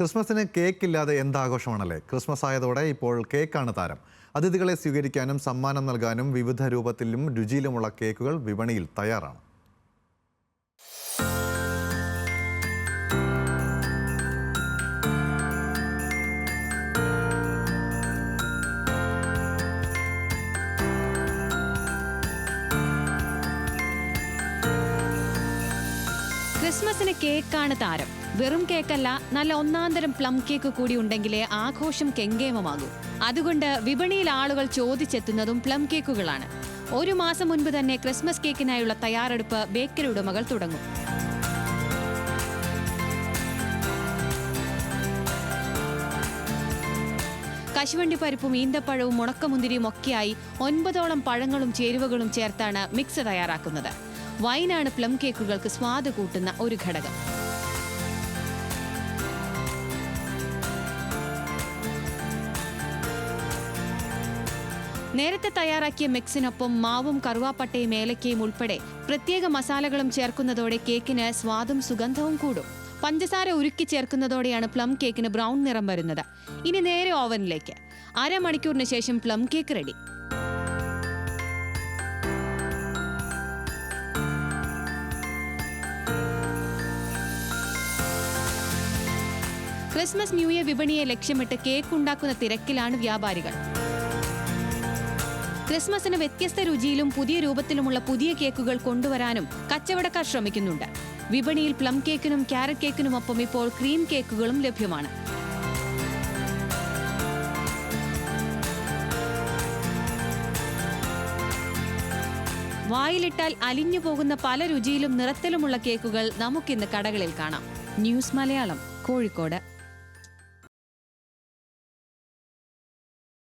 ക്രിസ്മസിന് കേക്ക് ഇല്ലാതെ എന്താഘോഷമാണല്ലേ? ക്രിസ്മസ് ആയതോടെ ഇപ്പോൾ കേക്കാണ് താരം. അതിഥികളെ സ്വീകരിക്കാനും സമ്മാനം നൽകാനും വിവിധ രൂപത്തിലും രുചിയിലുമുള്ള കേക്കുകൾ വിപണിയിൽ തയ്യാറാണ്. ക്രിസ്മസിന് കേക്കാണ് താരം. വെറും കേക്കല്ല, നല്ല ഒന്നാന്തരം പ്ലം കേക്ക് കൂടി ഉണ്ടെങ്കിലേ ആഘോഷം കെങ്കേമമാകൂ. അതുകൊണ്ട് വിപണിയിൽ ആളുകൾ ചോദിച്ചെത്തുന്നതും പ്ലം കേക്കുകളാണ്. ഒരു മാസം മുൻപ് തന്നെ ക്രിസ്മസ് കേക്കിനായുള്ള തയ്യാറെടുപ്പ് ബേക്കറി ഉടമകൾ തുടങ്ങും. കശുവണ്ടിപ്പരിപ്പും ഈന്തപ്പഴവും ഉണക്കമുന്തിരിയും ഒക്കെയായി 9ഓളം പഴങ്ങളും ചേരുവകളും ചേർത്താണ് മിക്സ് തയ്യാറാക്കുന്നത്. വൈനാണ് പ്ലം കേക്കുകൾക്ക് സ്വാദ് കൂട്ടുന്ന ഒരു ഘടകം. നേരത്തെ തയ്യാറാക്കിയ മിക്സിനൊപ്പം മാവും കറുവാപ്പട്ടയും ഏലക്കയും ഉൾപ്പെടെ പ്രത്യേക മസാലകളും ചേർക്കുന്നതോടെ കേക്കിന് സ്വാദും സുഗന്ധവും കൂടും. പഞ്ചസാര ഉരുക്കി ചേർക്കുന്നതോടെയാണ് പ്ലം കേക്കിന് ബ്രൗൺ നിറം വരുന്നത്. ഇനി നേരെ ഓവനിലേക്ക്. അരമണിക്കൂറിന് ശേഷം plum cake ready. Christmas new year വിപണിയെ ലക്ഷ്യമിട്ട് കേക്ക് ഉണ്ടാക്കുന്ന തിരക്കിലാണ് വ്യാപാരികൾ. ക്രിസ്മസിന് വ്യത്യസ്ത രുചിയിലും പുതിയ രൂപത്തിലുമുള്ള പുതിയ കേക്കുകൾ കൊണ്ടുവരാനും കച്ചവടക്കാർ ശ്രമിക്കുന്നുണ്ട്. വിപണിയിൽ പ്ലം കേക്കിനും ക്യാരറ്റ് കേക്കിനുമൊപ്പം ഇപ്പോൾ ക്രീം കേക്കുകളും ലഭ്യമാണ്. വായിലിട്ടാൽ അലിഞ്ഞു പോകുന്ന പല രുചിയിലും നിറത്തിലുമുള്ള കേക്കുകൾ നമുക്കിന്ന് കടകളിൽ കാണാം. ന്യൂസ് മലയാളം, കോഴിക്കോട്.